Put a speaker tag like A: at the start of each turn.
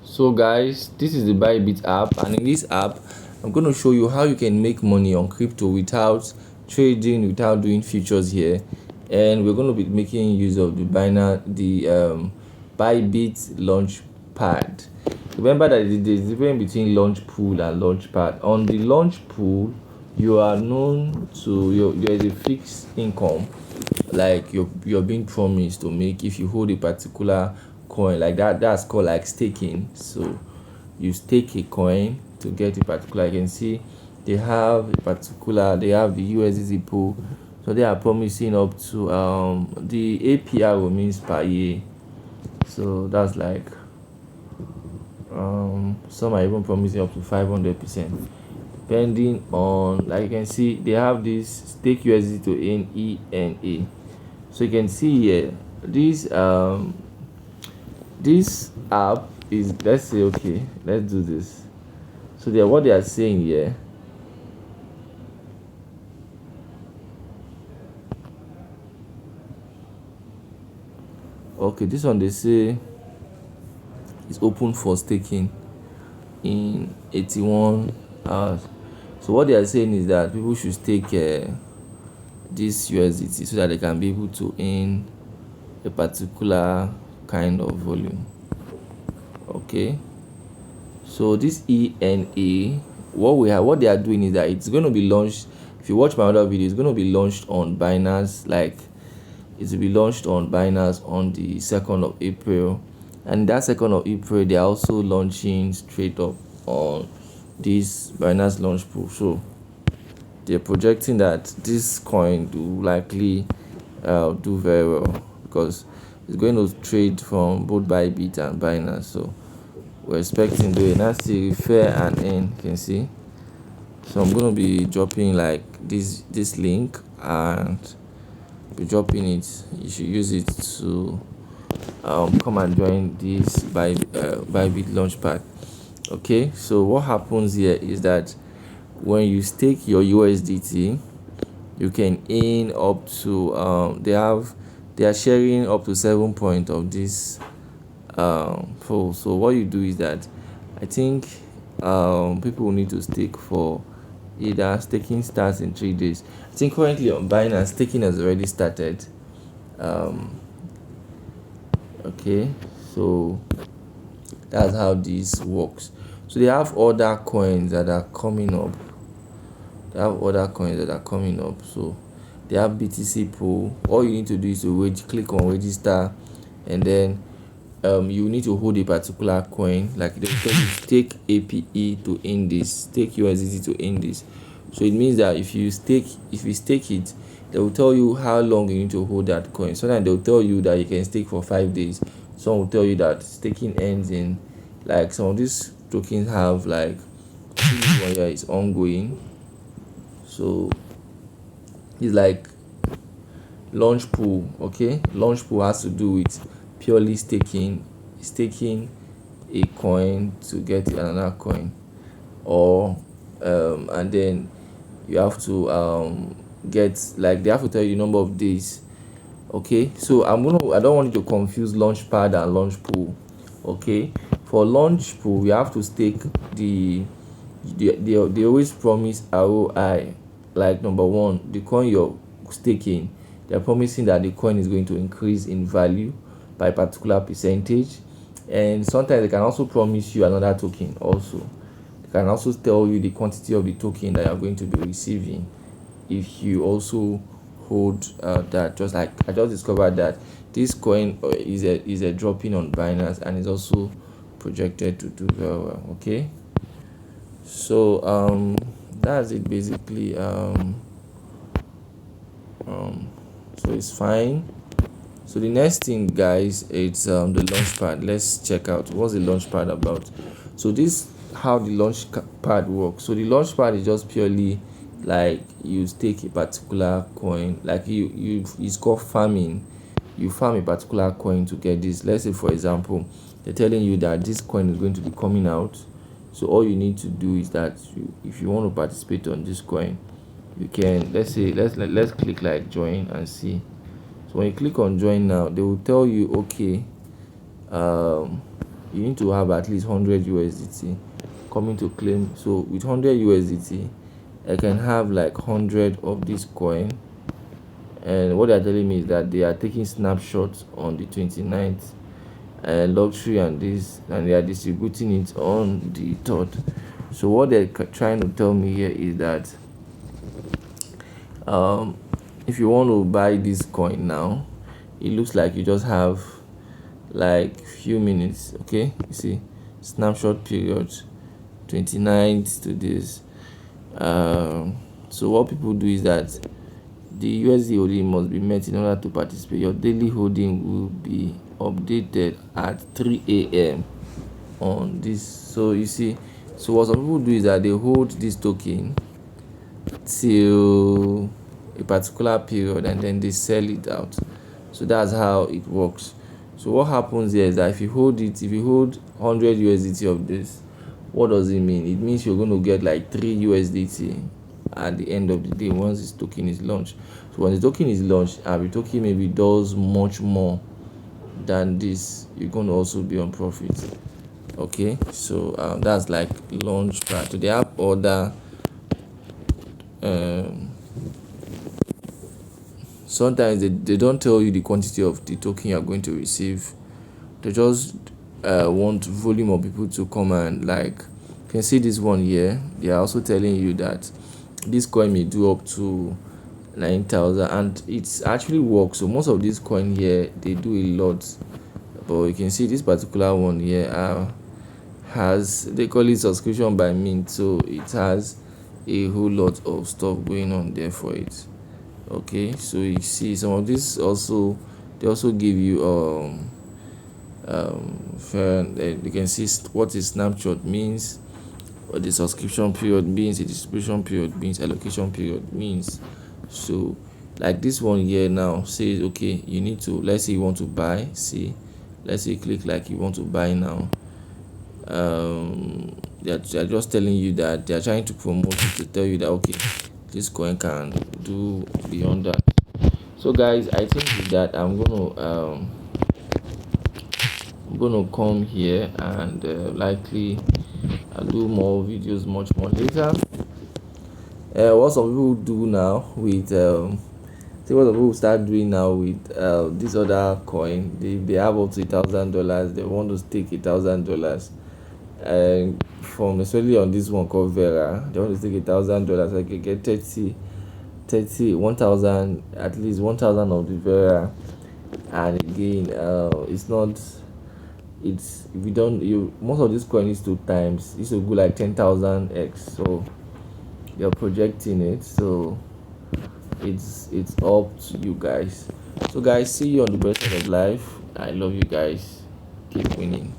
A: So guys, this is the Bybit app, and in this app I'm going to show you how you can make money on crypto without trading, without doing futures here. And we're going to be making use of the Bybit Launchpad. Remember that there's a difference between launch pool and launchpad. On the launch pool, you are known to there is a fixed income, like you're being promised to make if you hold a particular coin like that. That's called like staking. So you stake a coin to get a particular. You can see they have the USDT pool, so they are promising up to the APR means per year. So that's like some are even promising up to 500%, depending on, like you can see they have this stake USD to NENA. So you can see here this app is, let's say, okay, let's do this. So what they are saying here, okay, this one they say is open for staking in 81 hours. So what they are saying is that people should stake this USDT so that they can be able to earn a particular kind of volume. Okay, so this ENA, what they are doing is that it's going to be launched. If you watch my other video, it's going to be launched on Binance, like it will be launched on Binance on the 2nd of April, and that 2nd of April they are also launching straight up on this Binance launch pool. So they're projecting that this coin will likely do very well because it's going to trade from both Bybit and Binance. So we're expecting the that's the refer and earn. You can see. So I'm going to be dropping like this link and be dropping it. You should use it to come and join this Bybit Launchpad. Okay, so what happens here is that when you stake your USDT, you can earn up to they are sharing up to 7 point of this pool. So what you do is that I think people will need to stake for either staking starts in 3 days. I think currently on Binance staking has already started. Okay, so that's how this works. So they have other coins that are coming up. So they have BTC pool. All you need to do is to click on register, and then you need to hold a particular coin. Like they tell you stake APE to earn this, stake USDT to earn this. So it means that if you stake it, they will tell you how long you need to hold that coin. Sometimes they'll tell you that you can stake for 5 days. Some will tell you that staking ends in, like, some of these tokens have like 1 year is ongoing. So it's like launch pool. Okay, launch pool has to do with purely staking a coin to get another coin, or and then you have to get, like, they have to tell you the number of days. Okay, so I don't want you to confuse launchpad and launch pool. Okay, for launch pool you have to stake they always promise ROI. Like, number one, the coin you're staking, they're promising that the coin is going to increase in value by a particular percentage. And sometimes they can also promise you another token. Also, they can also tell you the quantity of the token that you're going to be receiving if you also hold that. Just like I just discovered that this coin is a dropping on Binance, and is also projected to do very well. Okay, so that's it basically. So it's fine. So the next thing, guys, it's the launchpad. Let's check out what's the launchpad about. So this how the launchpad works. So the launchpad is just purely like you stake a particular coin, like you it's called farming. You farm a particular coin to get this. Let's say, for example, they're telling you that this coin is going to be coming out. So all you need to do is that if you want to participate on this coin, you can, let's say, let's click like join and see. So when you click on join now, they will tell you, okay, you need to have at least 100 USDT coming to claim. So with 100 USDT, I can have like 100 of this coin. And what they're telling me is that they are taking snapshots on the 29th, luxury and this, and they are distributing it on the 3rd. So what they're trying to tell me here is that if you want to buy this coin now, it looks like you just have like few minutes. Okay, you see, snapshot period 29th to this. So what people do is that the USD holding must be met in order to participate. Your daily holding will be updated at 3 a.m. on this. So you see, so what some people do is that they hold this token till a particular period and then they sell it out. So that's how it works. So what happens here is that if you hold 100 USDT of this, what does it mean? It means you're going to get like 3 USDT at the end of the day once this token is launched. So when the token is launched and the token maybe does much more than this, you're going to also be on profit. Okay, so that's like Launchpad. So they have other sometimes they don't tell you the quantity of the token you're going to receive. They just want volume of people to come, and like you can see this one here, they are also telling you that this coin may do up to 9,000, and it's actually works. So most of these coin here, they do a lot, but you can see this particular one here has, they call it subscription by mint, so it has a whole lot of stuff going on there for it. Okay, so you see some of this also, they also give you you can see what a snapshot means, what the subscription period means, the distribution period means, allocation period means. So like this one here now says, okay, you need to, let's say you want to buy, see, let's say you click like you want to buy now. They're just telling you that they're trying to promote it, to tell you that okay, this coin can do beyond that. So guys, I think with that I'm gonna come here and likely I'll do more videos much more later. What some people do now with see what some people start doing now with this other coin, they have up to $1,000. They want to stake $1,000, and from especially on this one called Vera, they want to stake $1,000. I can get 1,000, at least 1,000 of the Vera. And again, it's if you don't, you most of this coin is 2 times, it's to go like 10,000x. So you're projecting it, so it's up to you guys. So guys, see you on the best side of life. I love you guys. Keep winning.